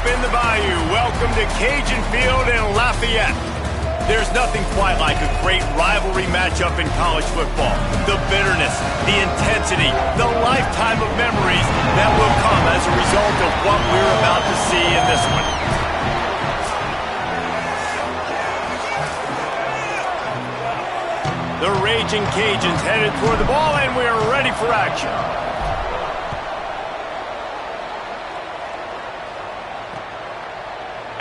in the Bayou. Welcome to Cajun Field in Lafayette. There's nothing quite like a great rivalry matchup in college football. The bitterness, the intensity, the lifetime of memories that will come as a result of what we're about to see in this one. The Raging Cajuns headed toward the ball, and we're ready for action.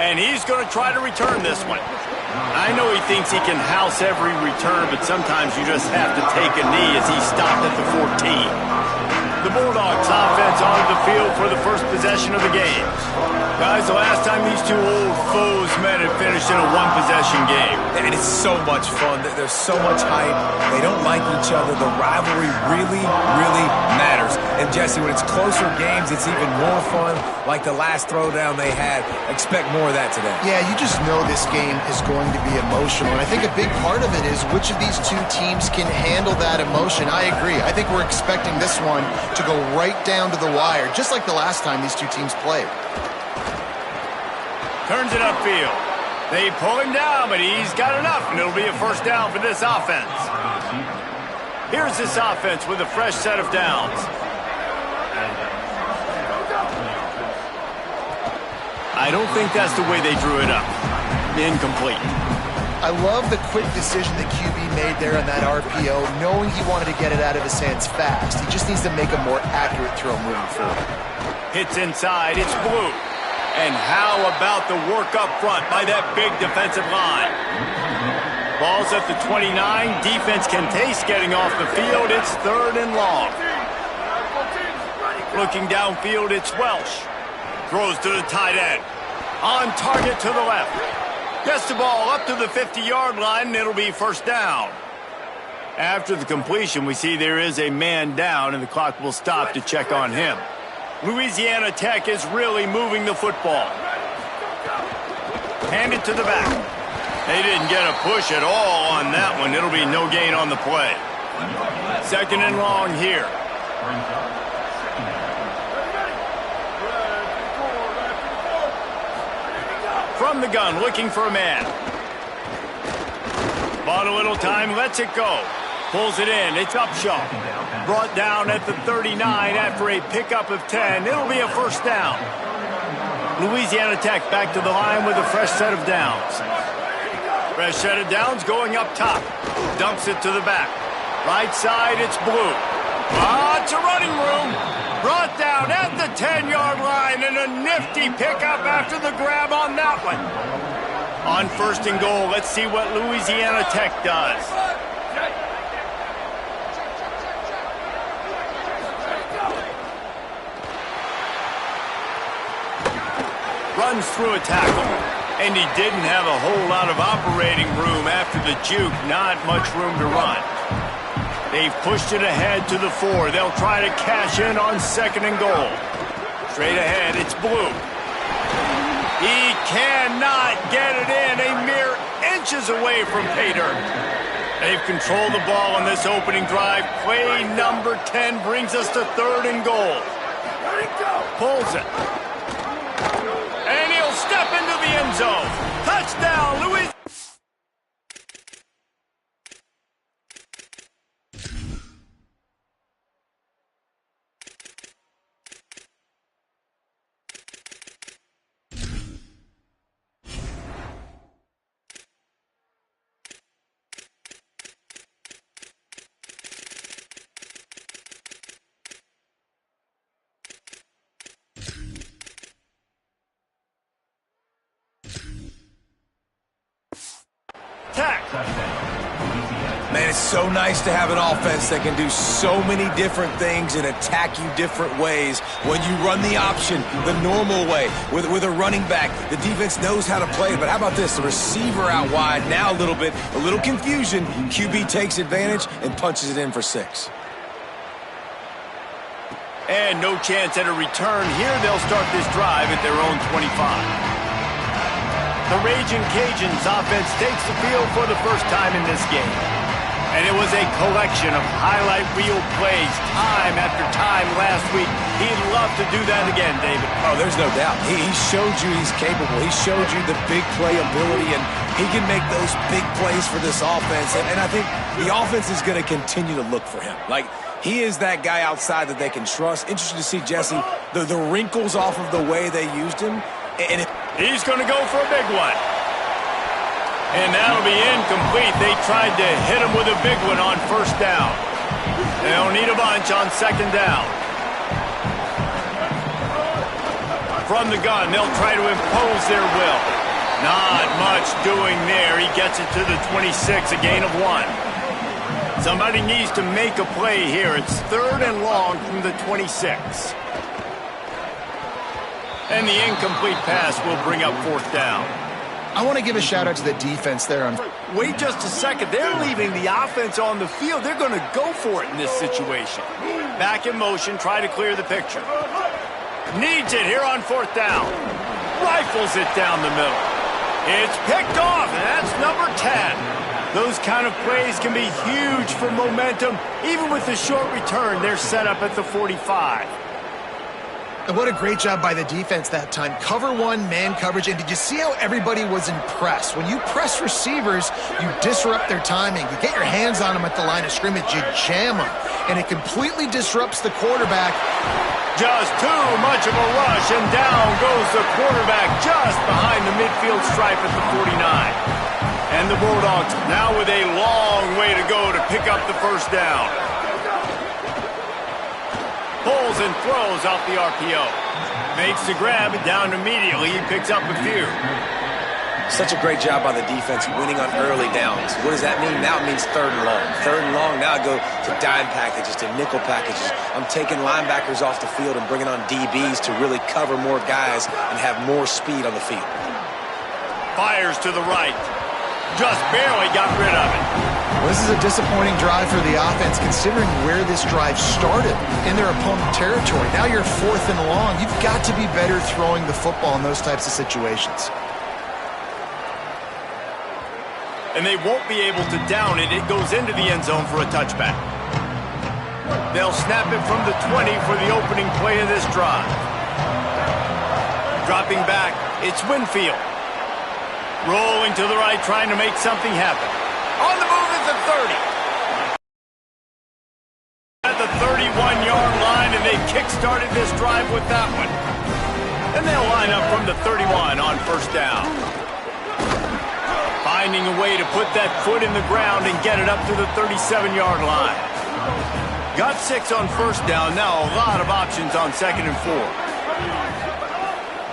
And he's going to try to return this one. I know he thinks he can house every return, but sometimes you just have to take a knee as he stopped at the 14. The Bulldogs offense onto the field for the first possession of the game. Guys, the last time these two old foes met, it finished in a one-possession game. And it's so much fun. There's so much hype. They don't like each other. The rivalry really, really matters. And, Jesse, when it's closer games, it's even more fun. Like the last throwdown they had. Expect more of that today. Yeah, you just know this game is going to be emotional. And I think a big part of it is which of these two teams can handle that emotion. I agree. I think we're expecting this one to go right down to the wire, just like the last time these two teams played. Turns it upfield. They pull him down, but he's got enough, and it'll be a first down for this offense. Here's this offense with a fresh set of downs. I don't think that's the way they drew it up. Incomplete. I love the quick decision that QB made there on that RPO, knowing he wanted to get it out of his hands fast. He just needs to make a more accurate throw moving forward. Hits inside, it's Blue. And how about the work up front by that big defensive line? Ball's at the 29. Defense can taste getting off the field. It's 3rd and long. Looking downfield, it's Welsh. Throws to the tight end. On target to the left. Gets the ball up to the 50-yard line, and it'll be first down. After the completion, we see there is a man down, and the clock will stop to check on him. Louisiana Tech is really moving the football. Hand it to the back. They didn't get a push at all on that one. It'll be no gain on the play. 2nd and long here. From the gun, looking for a man. Bought a little time, lets it go. Pulls it in, it's Upshaw. Brought down at the 39 after a pickup of 10. It'll be a first down. Louisiana Tech back to the line with a fresh set of downs. Fresh set of downs going up top. Dumps it to the back. Right side, it's Blue. It's a running room. Brought down at the 10-yard line, and a nifty pickup after the grab on that one. On 1st and goal, let's see what Louisiana Tech does. Runs through a tackle, and he didn't have a whole lot of operating room after the juke. Not much room to run. They've pushed it ahead to the 4. They'll try to cash in on 2nd and goal. Straight ahead, it's Blue. He cannot get it in, a mere inches away from pay dirt. They've controlled the ball on this opening drive. Play number 10 brings us to 3rd and goal. Pulls it. And he'll step into the end zone. Touchdown, Louisiana. Man, it's so nice to have an offense that can do so many different things and attack you different ways. When you run the option the normal way with a running back, the defense knows how to play it. But how about this? The receiver out wide, now a little confusion. QB takes advantage and punches it in for 6. And no chance at a return here. They'll start this drive at their own 25. The Raging Cajuns offense takes the field for the first time in this game. And it was a collection of highlight reel plays time after time last week. He'd love to do that again, David. Oh, there's no doubt. He showed you he's capable. He showed you the big play ability, and he can make those big plays for this offense. And I think the offense is going to continue to look for him. Like, he is that guy outside that they can trust. Interesting to see, Jesse, the wrinkles off of the way they used him. And he's going to go for a big one. And that'll be incomplete. They tried to hit him with a big one on first down. They'll need a bunch on second down. From the gun, they'll try to impose their will. Not much doing there. He gets it to the 26, a gain of 1. Somebody needs to make a play here. It's 3rd and long from the 26. And the incomplete pass will bring up 4th down. I want to give a shout-out to the defense there. Wait just a second. They're leaving the offense on the field. They're going to go for it in this situation. Back in motion, try to clear the picture. Needs it here on 4th down. Rifles it down the middle. It's picked off, and that's number 10. Those kind of plays can be huge for momentum. Even with the short return, they're set up at the 45. And what a great job by the defense that time. Cover one, man coverage. And did you see how everybody was impressed? When you press receivers, you disrupt their timing. You get your hands on them at the line of scrimmage. You jam them. And it completely disrupts the quarterback. Just too much of a rush, and down goes the quarterback just behind the midfield stripe at the 49. And the Bulldogs now with a long way to go to pick up the first down. Pulls and throws off the RPO. Makes the grab, down immediately. He picks up a few. Such a great job by the defense winning on early downs. What does that mean? Now it means 3rd and long. 3rd and long, now I go to dime packages, to nickel packages. I'm taking linebackers off the field and bringing on DBs to really cover more guys and have more speed on the field. Fires to the right. Just barely got rid of it. Well, this is a disappointing drive for the offense, considering where this drive started in their opponent territory. Now you're 4th and long. You've got to be better throwing the football in those types of situations. And they won't be able to down it. It goes into the end zone for a touchback. They'll snap it from the 20 for the opening play of this drive. Dropping back, it's Winfield. Rolling to the right, trying to make something happen. On the move is the 30. At the 31-yard line, and they kick-started this drive with that one. And they'll line up from the 31 on first down. Finding a way to put that foot in the ground and get it up to the 37-yard line. Got 6 on first down, now a lot of options on 2nd and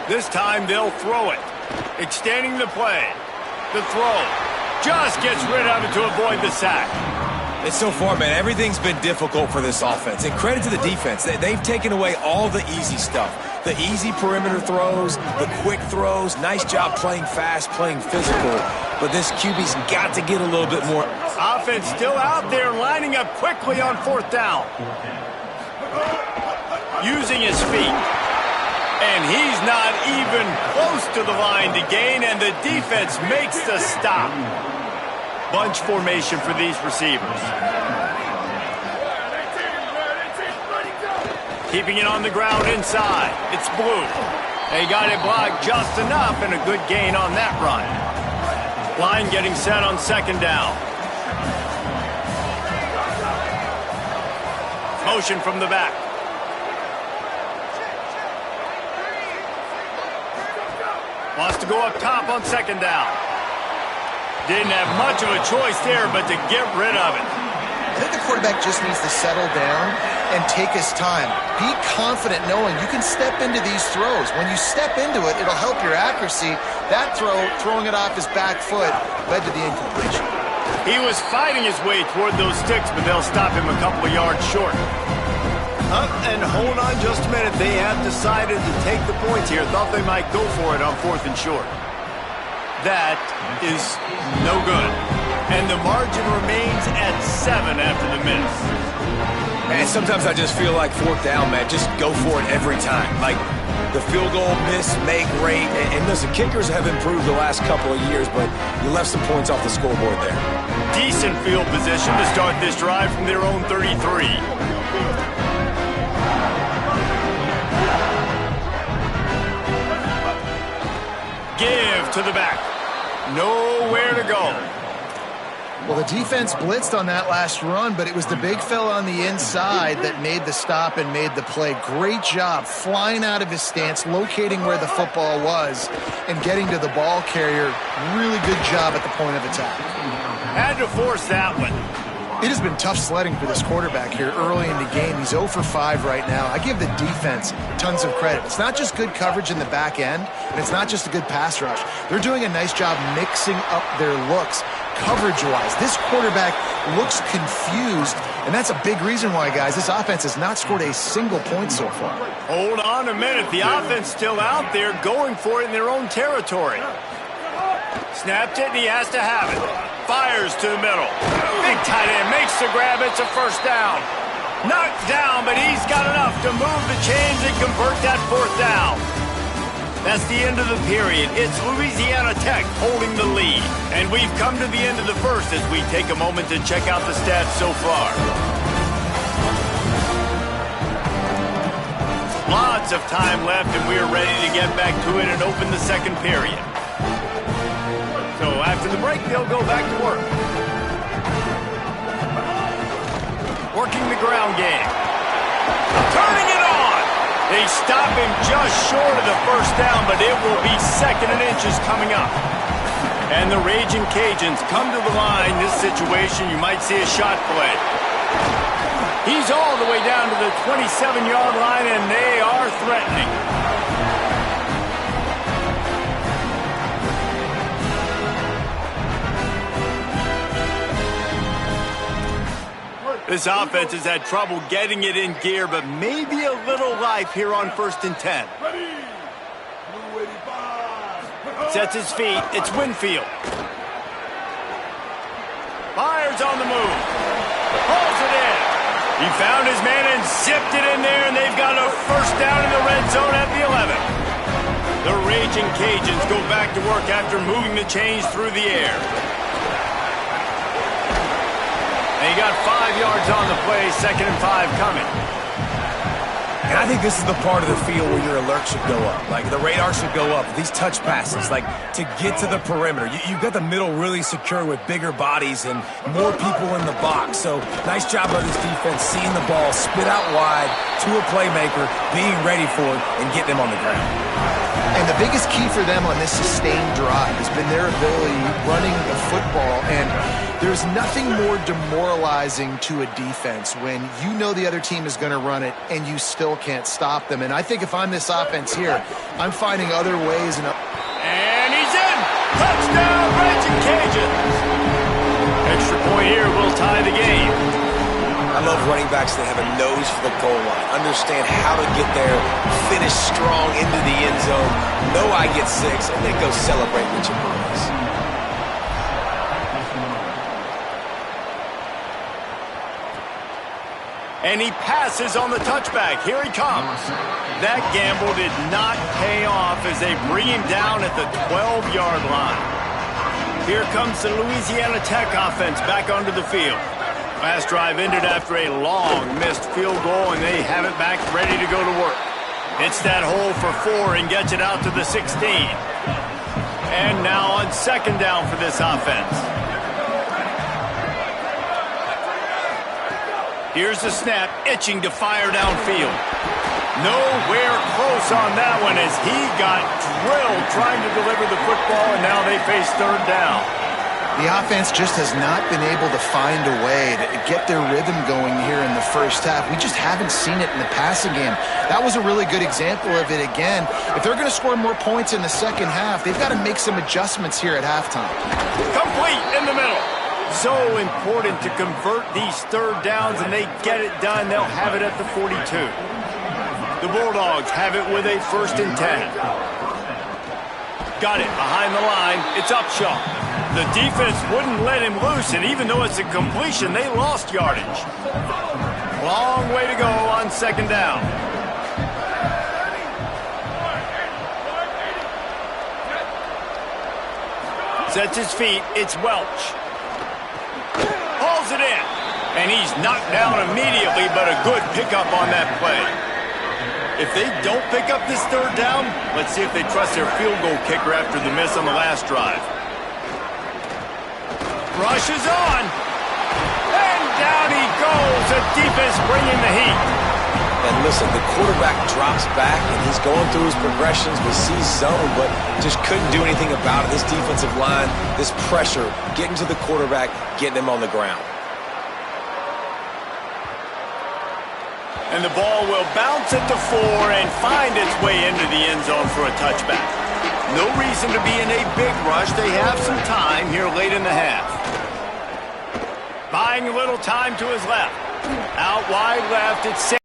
4. This time they'll throw it. Extending the play. The throw. Just gets rid of it to avoid the sack. And so far, man, everything's been difficult for this offense. And credit to the defense. They've taken away all the easy stuff. The easy perimeter throws, the quick throws. Nice job playing fast, playing physical. But this QB's got to get a little bit more. Offense still out there, lining up quickly on 4th down. Using his feet. And he's not even close to the line to gain, and the defense makes the stop. Bunch formation for these receivers. Keeping it on the ground inside. It's Blue. They got it blocked just enough, and a good gain on that run. Line getting set on 2nd down. Motion from the back. Wants to go up top on 2nd down. Didn't have much of a choice there, but to get rid of it. I think the quarterback just needs to settle down and take his time. Be confident knowing you can step into these throws. When you step into it, it'll help your accuracy. That throw, throwing it off his back foot, led to the incompletion. He was fighting his way toward those sticks, but they'll stop him a couple of yards short. And hold on just a minute. They have decided to take the points here. Thought they might go for it on 4th and short. That is no good. And the margin remains at 7 after the miss. Man, sometimes I just feel like 4th down, man. Just go for it every time. Like the field goal miss-make rate. And listen, kickers have improved the last couple of years, but you left some points off the scoreboard there. decent field position to start this drive from their own 33. Give to the back. Nowhere to go. Well, the defense blitzed on that last run, but it was the big fella on the inside that made the stop and made the play. Great job flying out of his stance, locating where the football was, and getting to the ball carrier. Really good job at the point of attack. Had to force that one. It has been tough sledding for this quarterback here early in the game. He's 0 for 5 right now. I give the defense tons of credit. It's not just good coverage in the back end, and it's not just a good pass rush. They're doing a nice job mixing up their looks coverage-wise. This quarterback looks confused, and that's a big reason why, guys, this offense has not scored a single point so far. Hold on a minute. The offense still out there going for it in their own territory. Snapped it, and he has to have it. Fires to the middle. Big tight end makes the grab. It's a first down. Knocked down, but he's got enough to move the chains and convert that fourth down. That's the end of the period. It's Louisiana Tech holding the lead. And we've come to the end of the first as we take a moment to check out the stats so far. Lots of time left, and we're ready to get back to it and open the second period. So after the break, they'll go back to work. Working the ground game. Turning it on. They stop him just short of the first down, but it will be 2nd and inches coming up. And the Raging Cajuns come to the line. This situation, you might see a shot play. He's all the way down to the 27-yard line, and they are threatening. This offense has had trouble getting it in gear, but maybe a little life here on 1st and 10. Sets his feet. It's Winfield. Fires on the move. Pulls it in. He found his man and zipped it in there, and they've got a first down in the red zone at the 11. The Raging Cajuns go back to work after moving the chains through the air. And he got 5 yards on the play, 2nd and 5 coming. And I think this is the part of the field where your alert should go up. Like, the radar should go up. These touch passes, like, to get to the perimeter. You've got the middle really secure with bigger bodies and more people in the box. So, nice job by this defense seeing the ball spit out wide to a playmaker, being ready for it, and getting him on the ground. And the biggest key for them on this sustained drive has been their ability running the football. And there's nothing more demoralizing to a defense when you know the other team is going to run it and you still can't stop them. And I think if I'm this offense here, I'm finding other ways. And he's in! Touchdown, Raging Cajuns! Extra point here will tie the game. I love running backs that have a nose for the goal line, understand how to get there, finish strong into the end zone, know I get 6, and then go celebrate with your boys. And he passes on the touchback. Here he comes. That gamble did not pay off as they bring him down at the 12-yard line. Here comes the Louisiana Tech offense back onto the field. Last drive ended after a long missed field goal, and they have it back ready to go to work. Hits that hole for 4 and gets it out to the 16. And now on 2nd down for this offense. Here's the snap, itching to fire downfield. Nowhere close on that one as he got drilled trying to deliver the football, and now they face 3rd down. The offense just has not been able to find a way to get their rhythm going here in the first half. We just haven't seen it in the passing game. That was a really good example of it again. If they're going to score more points in the second half, they've got to make some adjustments here at halftime. Complete in the middle. So important to convert these 3rd downs, and they get it done. They'll have it at the 42. The Bulldogs have it with a 1st and 10. Got it behind the line. It's Upshaw. The defense wouldn't let him loose, and even though it's a completion, they lost yardage. Long way to go on 2nd down. Sets his feet. It's Welch. throws it in. And he's knocked down immediately, but a good pickup on that play. If they don't pick up this third down, let's see if they trust their field goal kicker after the miss on the last drive. Rush is on. And down he goes. The defense bringing the heat. And listen, the quarterback drops back, and he's going through his progressions with C-zone, but just couldn't do anything about it. This defensive line, this pressure, getting to the quarterback, getting him on the ground. And the ball will bounce at the 4 and find its way into the end zone for a touchback. No reason to be in a big rush. They have some time here late in the half. Buying a little time to his left. Out wide left, it's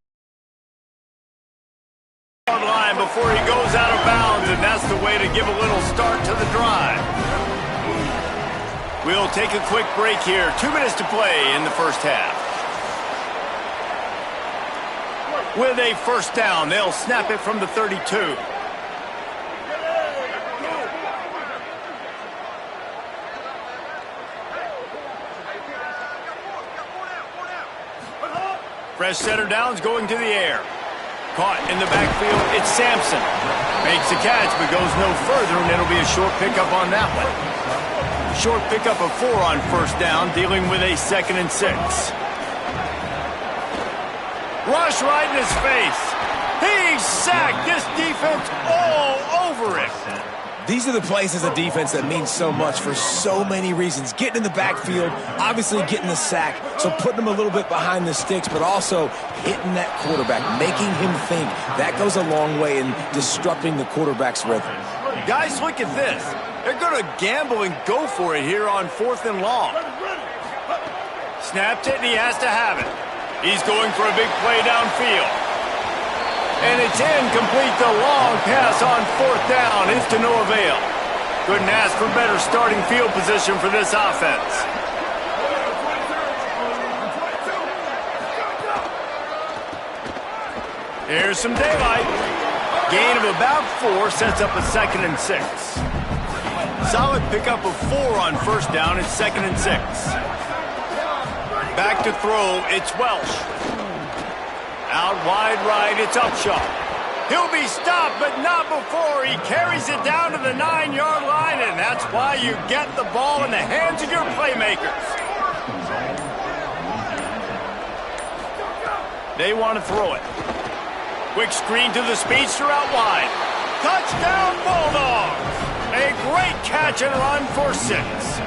line before he goes out of bounds, and that's the way to give a little start to the drive. We'll take a quick break here. 2 minutes to play in the first half. With a first down, they'll snap it from the 32. Fresh setter downs going to the air. Caught in the backfield, it's Sampson. Makes the catch, but goes no further, and it'll be a short pickup on that one. Short pickup of 4 on first down, dealing with a 2nd and 6. Rush right in his face. He's sacked. This defense all over it. These are the plays as a defense that mean so much for so many reasons. Getting in the backfield, obviously getting the sack, so putting him a little bit behind the sticks, but also hitting that quarterback, making him think. That goes a long way in disrupting the quarterback's rhythm. Guys, look at this. They're going to gamble and go for it here on 4th and long. Snapped it, and he has to have it. He's going for a big play downfield. And it's incomplete. The long pass on 4th down is to no avail. Couldn't ask for better starting field position for this offense. Here's some daylight. Gain of about 4 sets up a 2nd and 6. Solid pickup of 4 on first down. It's 2nd and 6. Back to throw, it's Welsh. Out wide right, it's Upshaw. He'll be stopped, but not before he carries it down to the 9-yard line, and that's why you get the ball in the hands of your playmakers. They want to throw it. Quick screen to the speedster out wide. Touchdown Bulldogs! A great catch and run for 6.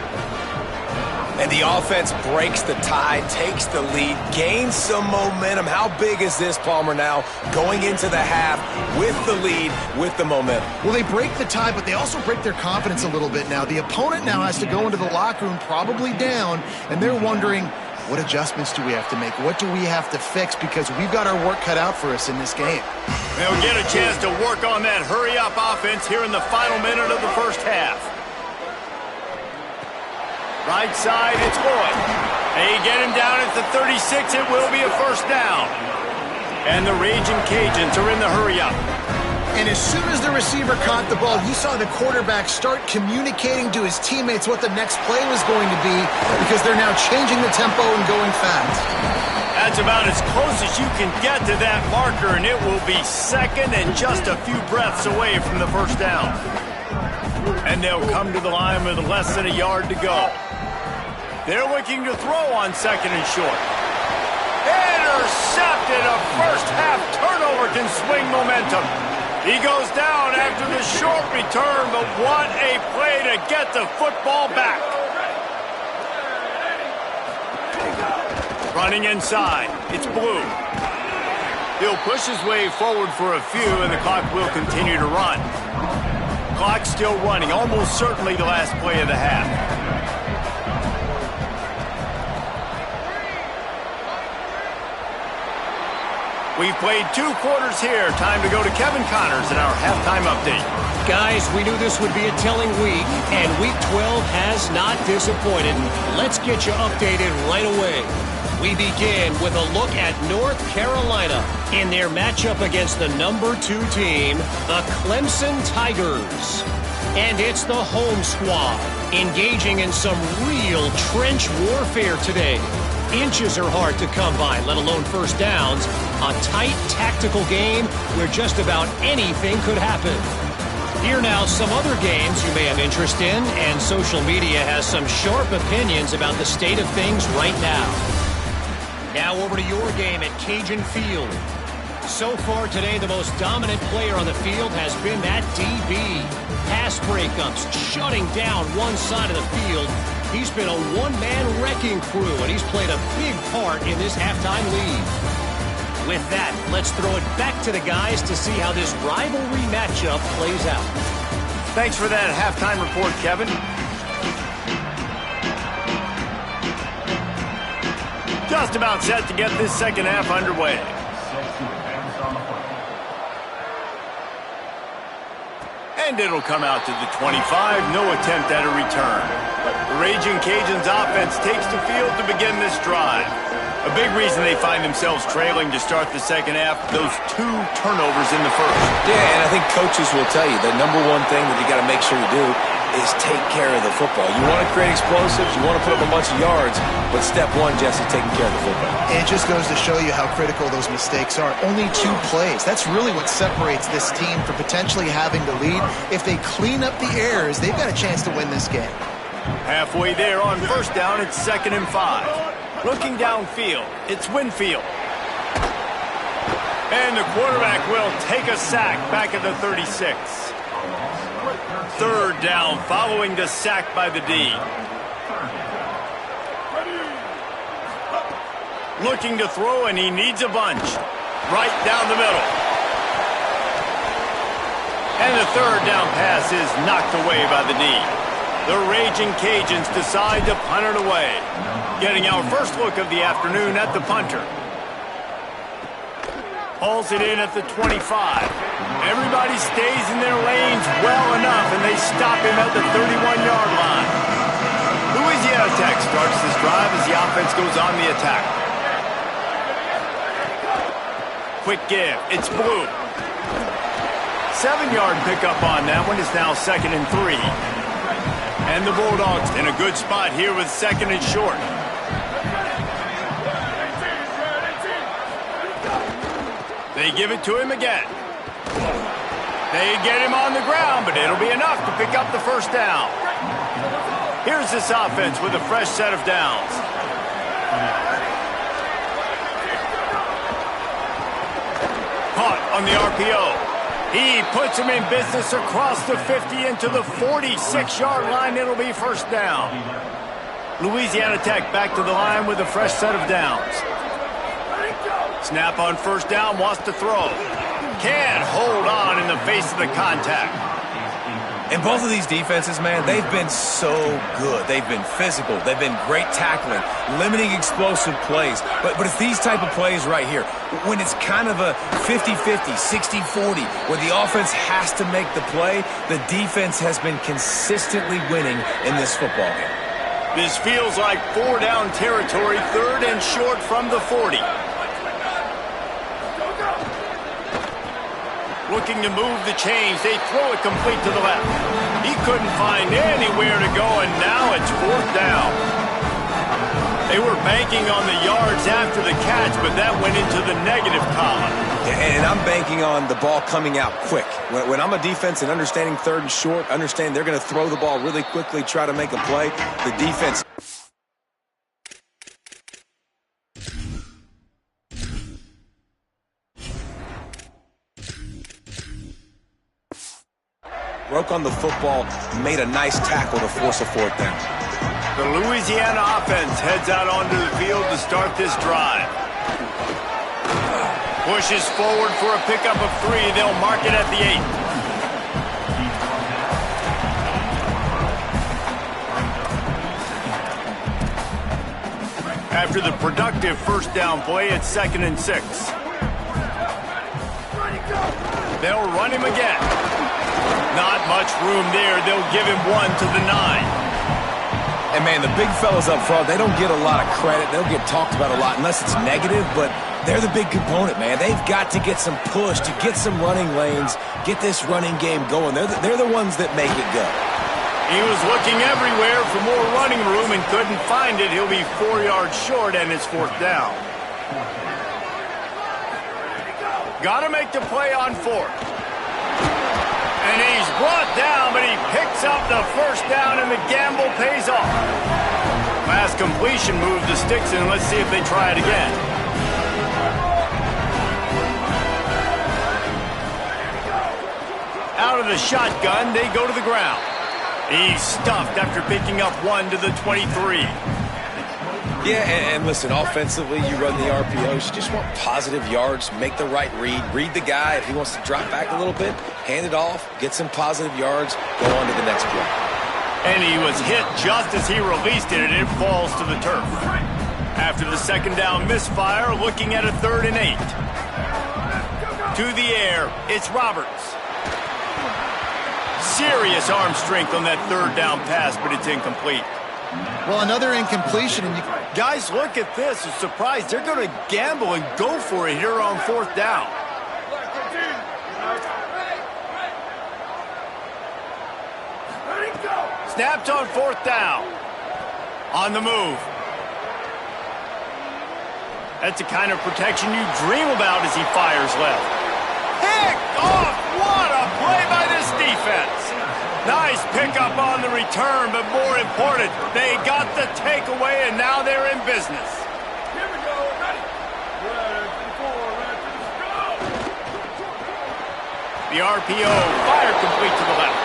And the offense breaks the tie, takes the lead, gains some momentum. How big is this, Palmer, now going into the half with the lead, with the momentum? Well, they break the tie, but they also break their confidence a little bit now. The opponent now has to go into the locker room probably down, and they're wondering, what adjustments do we have to make? What do we have to fix? Because we've got our work cut out for us in this game. They'll get a chance to work on that hurry-up offense here in the final minute of the first half. Right side, it's Lloyd. They get him down at the 36. It will be a first down. And the Raging Cajuns are in the hurry-up. And as soon as the receiver caught the ball, you saw the quarterback start communicating to his teammates what the next play was going to be, because they're now changing the tempo and going fast. That's about as close as you can get to that marker, and it will be 2nd and just a few breaths away from the first down. And they'll come to the line with less than a yard to go. They're looking to throw on 2nd and short. Intercepted. A first-half turnover can swing momentum. He goes down after the short return, but what a play to get the football back. Running inside, it's Blue. He'll push his way forward for a few, and the clock will continue to run. Clock still running, almost certainly the last play of the half. We've played 2 quarters here. Time to go to Kevin Connors in our halftime update. Guys, we knew this would be a telling week, and Week 12 has not disappointed. Let's get you updated right away. We begin with a look at North Carolina in their matchup against the number 2 team, the Clemson Tigers. And it's the home squad engaging in some real trench warfare today. Inches are hard to come by, let alone first downs. A tight, tactical game where just about anything could happen. Here now, some other games you may have interest in, and social media has some sharp opinions about the state of things right now. Now over to your game at Cajun Field. So far today, the most dominant player on the field has been that DB. Pass breakups, shutting down one side of the field. He's been a one-man wrecking crew, and he's played a big part in this halftime lead. With that, let's throw it back to the guys to see how this rivalry matchup plays out. Thanks for that halftime report, Kevin. Just about set to get this second half underway. And it'll come out to the 25. No attempt at a return. The Raging Cajuns offense takes the field to begin this drive. A big reason they find themselves trailing to start the second half, those 2 turnovers in the first. Yeah, and I think coaches will tell you the number one thing that you got to make sure you do is take care of the football. You want to create explosives, you want to put up a bunch of yards, but step one, Jesse, taking care of the football. It just goes to show you how critical those mistakes are. Only 2 plays. That's really what separates this team from potentially having to lead. If they clean up the errors, they've got a chance to win this game. Halfway there on first down, it's 2nd and 5. Looking downfield, it's Winfield. And the quarterback will take a sack back at the 36. 3rd down following the sack by the D. Looking to throw, and he needs a bunch. Right down the middle. And the 3rd down pass is knocked away by the D. The Raging Cajuns decide to punt it away. Getting our first look of the afternoon at the punter. Hauls it in at the 25. Everybody stays in their lanes well enough, and they stop him at the 31-yard line. Louisiana Tech starts this drive as the offense goes on the attack. Quick give. It's Blue. 7-yard pickup on that one. Is now 2nd and 3. And the Bulldogs in a good spot here with 2nd and short. They give it to him again. They get him on the ground, but it'll be enough to pick up the first down. Here's this offense with a fresh set of downs. Caught on the RPO. He puts him in business across the 50 into the 46-yard line. It'll be first down. Louisiana Tech back to the line with a fresh set of downs. Snap on first down, wants to throw. Can't hold on in the face of the contact. And both of these defenses, man, they've been so good. They've been physical. They've been great tackling, limiting explosive plays. But it's these type of plays right here, when it's kind of a 50-50, 60-40, where the offense has to make the play, the defense has been consistently winning in this football game. This feels like 4-down territory, 3rd and short from the 40. Looking to move the chains. They throw it complete to the left. He couldn't find anywhere to go, and now it's 4th down. They were banking on the yards after the catch, but that went into the negative column. And I'm banking on the ball coming out quick. When I'm a defense and understanding 3rd and short, understand they're going to throw the ball really quickly, try to make a play. The defense... broke on the football, made a nice tackle to force a 4th down. The Louisiana offense heads out onto the field to start this drive. Pushes forward for a pickup of 3. They'll mark it at the 8. After the productive first down play, it's 2nd and 6. They'll run him again. Not much room there. They'll give him 1 to the 9. And, man, the big fellas up front, they don't get a lot of credit. They don't get talked about a lot unless it's negative, but they're the big component, man. They've got to get some push, to get some running lanes, get this running game going. They're the ones that make it go. He was looking everywhere for more running room and couldn't find it. He'll be 4 yards short, and it's 4th down. Got to make the play on 4th. And he's brought down, but he picks up the 1st down, and the gamble pays off. Last completion moved the sticks in. Let's see if they try it again. Out of the shotgun, they go to the ground. He's stuffed after picking up 1 to the 23. Yeah, and listen, offensively, you run the RPOs. You just want positive yards, make the right read the guy. If he wants to drop back a little bit, hand it off, get some positive yards, go on to the next play. And he was hit just as he released it, and it falls to the turf. After the 2nd down misfire, looking at a 3rd and 8. To the air, it's Roberts. Serious arm strength on that 3rd down pass, but it's incomplete. Well, another incompletion. And guys, look at this. I'm surprised they're going to gamble and go for it here on 4th down. Snapped on 4th down. On the move. That's the kind of protection you dream about as he fires left. Picked off! What a play by this defense! Nice pickup on the return, but more important, they got the takeaway, and now they're in business. Here we go, ready? The RPO fire complete to the left.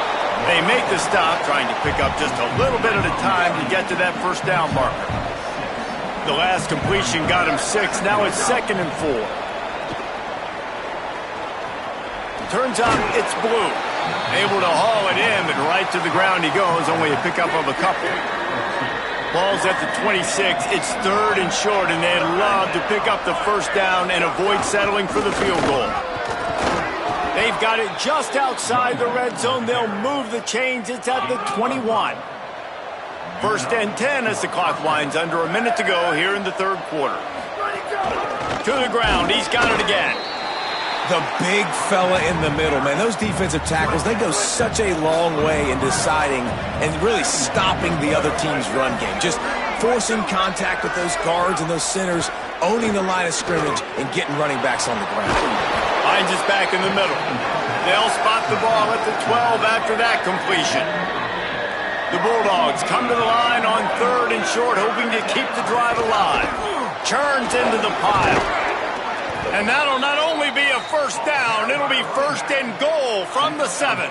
They make the stop, trying to pick up just a little bit at a time to get to that 1st down marker. The last completion got him 6. Now it's 2nd and 4. Turns out it's Blue. Able to haul it in, but right to the ground he goes. Only a pickup of a couple. Ball's at the 26. It's 3rd and short, and they'd love to pick up the 1st down and avoid settling for the field goal. They've got it just outside the red zone. They'll move the chains. It's at the 21. 1st and 10 as the clock winds. Under a minute to go here in the 3rd quarter. To the ground. He's got it again. The big fella in the middle, man. Those defensive tackles, they go such a long way in deciding and really stopping the other team's run game. Just forcing contact with those guards and those centers, owning the line of scrimmage, and getting running backs on the ground. Hines is back in the middle. They'll spot the ball at the 12 after that completion. The Bulldogs come to the line on 3rd and short, hoping to keep the drive alive. Churns into the pile. And that'll not only be a 1st down, it'll be 1st and goal from the 7.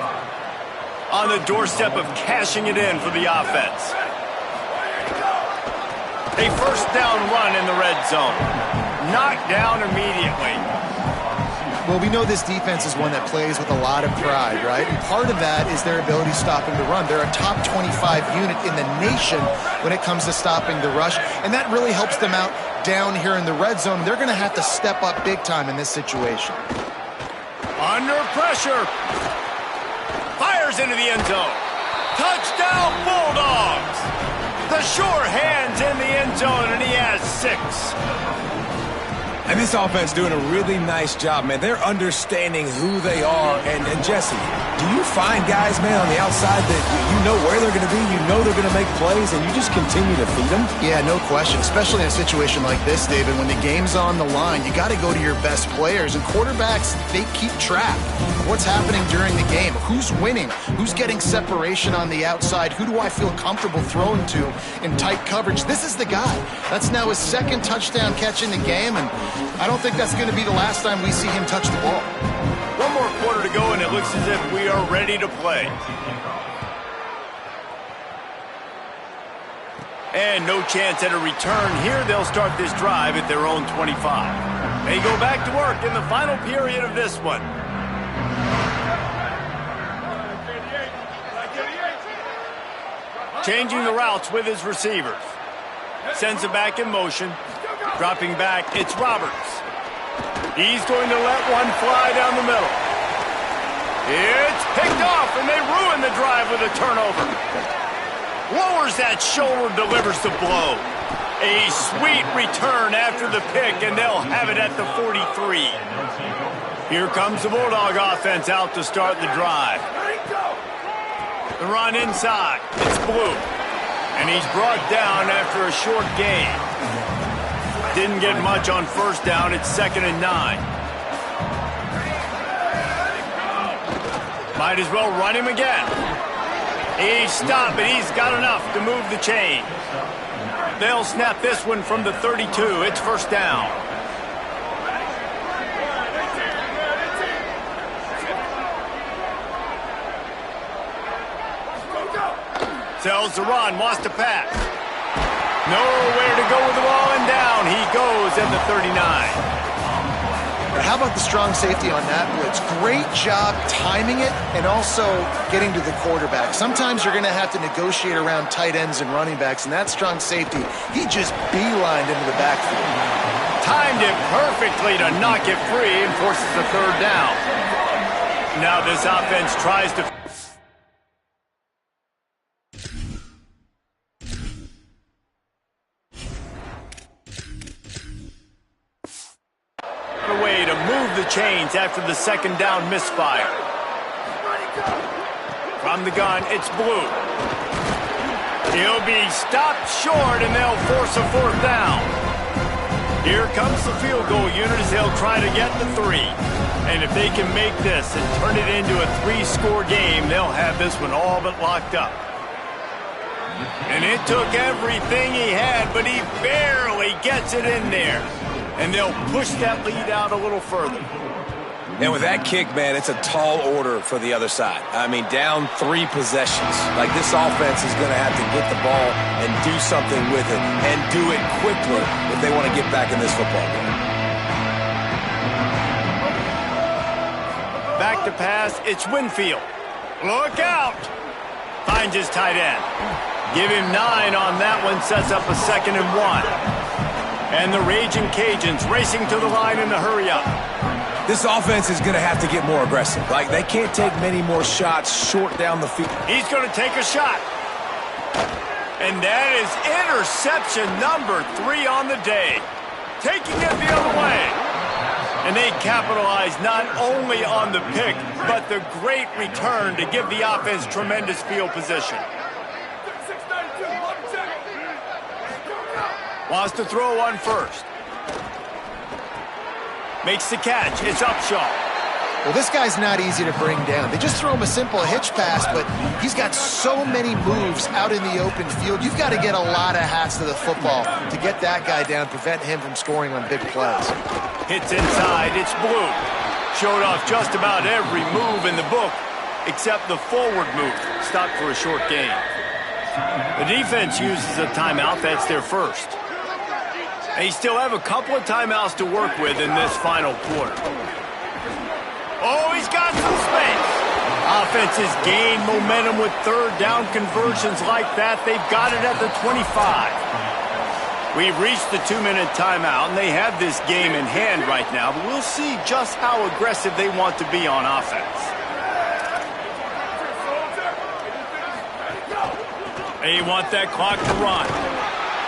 On the doorstep of cashing it in for the offense. A 1st down run in the red zone. Knocked down immediately. Well, we know this defense is one that plays with a lot of pride, right? And part of that is their ability stopping the run. They're a top 25 unit in the nation when it comes to stopping the rush, and that really helps them out down here in the red zone. They're going to have to step up big time in this situation. Under pressure. Fires into the end zone. Touchdown, Bulldogs! The sure hands in the end zone, and he has 6. And this offense doing a really nice job, man. They're understanding who they are. And Jesse, do you find guys, man, on the outside that you know where they're going to be, you know they're going to make plays, and you just continue to feed them? Yeah, no question, especially in a situation like this, David. When the game's on the line, you got to go to your best players. And quarterbacks, they keep track of what's happening during the game. Who's winning? Who's getting separation on the outside? Who do I feel comfortable throwing to in tight coverage? This is the guy. That's now his 2nd touchdown catch in the game, and I don't think that's going to be the last time we see him touch the ball. One more quarter to go, and it looks as if we are ready to play. And no chance at a return here. They'll start this drive at their own 25. They go back to work in the final period of this one. Changing the routes with his receivers. Sends it back in motion. Dropping back, it's Roberts. He's going to let one fly down the middle. It's picked off, and they ruin the drive with a turnover. Lowers that shoulder, delivers the blow. A sweet return after the pick, and they'll have it at the 43. Here comes the Bulldog offense out to start the drive. The run inside. It's Blue. And he's brought down after a short gain. Didn't get much on first down. It's 2nd and 9. Might as well run him again. He's stopped, but he's got enough to move the chain. They'll snap this one from the 32. It's 1st down. Sells the run, wants to pass. Nowhere to go with the ball, and down he goes at the 39. How about the strong safety on that blitz? Great job timing it and also getting to the quarterback. Sometimes you're going to have to negotiate around tight ends and running backs, and that strong safety, he just beelined into the backfield. Timed it perfectly to knock it free and forces the 3rd down. Now this offense tries to... way to move the chains after the 2nd down misfire. From the gun, it's Blue. He'll be stopped short, and they'll force a 4th down. Here comes the field goal unit as they'll try to get the 3. And if they can make this and turn it into a 3-score game, they'll have this one all but locked up. And it took everything he had, but he barely gets it in there. And they'll push that lead out a little further. And with that kick, man, it's a tall order for the other side. I mean, down 3 possessions. Like, this offense is going to have to get the ball and do something with it, and do it quickly if they want to get back in this football game. Back to pass, it's Winfield. Look out! Finds his tight end. Give him 9 on that one, sets up a 2nd and 1. And the Raging Cajuns racing to the line in the hurry-up. This offense is going to have to get more aggressive. Like, they can't take many more shots short down the field. He's going to take a shot. And that is interception number 3 on the day. Taking it the other way. And they capitalize not only on the pick, but the great return to give the offense tremendous field position. Wants to throw one first. Makes the catch. It's Upshaw. Well, this guy's not easy to bring down. They just throw him a simple hitch pass, but he's got so many moves out in the open field. You've got to get a lot of hats to the football to get that guy down, prevent him from scoring on big plays. Hits inside. It's Blue. Showed off just about every move in the book except the forward move. Stopped for a short gain. The defense uses a timeout. That's their first. They still have a couple of timeouts to work with in this final quarter. Oh, he's got some space. Offenses gain momentum with 3rd down conversions like that. They've got it at the 25. We've reached the 2-minute timeout, and they have this game in hand right now, but we'll see just how aggressive they want to be on offense. They want that clock to run.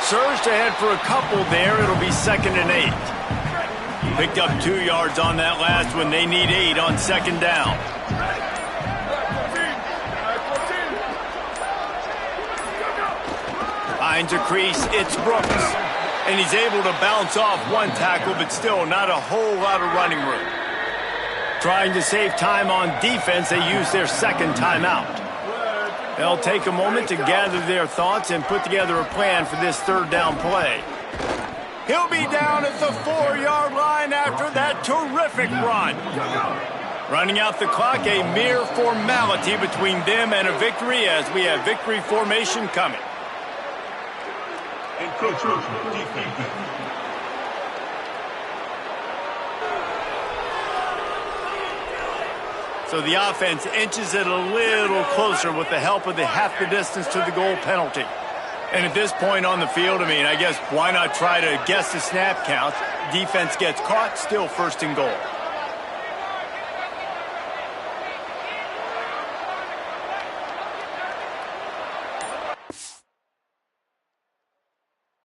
Surged ahead for a couple there. It'll be 2nd and 8. Picked up 2 yards on that last one. They need 8 on 2nd down. Finds a crease. It's Brooks. And he's able to bounce off one tackle, but still not a whole lot of running room. Trying to save time on defense, they use their 2nd timeout. They'll take a moment to gather their thoughts and put together a plan for this 3rd down play. He'll be down at the 4-yard line after that terrific run. Running out the clock, a mere formality between them and a victory as we have victory formation coming. So the offense inches it a little closer with the help of the half the distance to the goal penalty. And at this point on the field, I guess why not try to guess the snap count? Defense gets caught, still 1st and goal.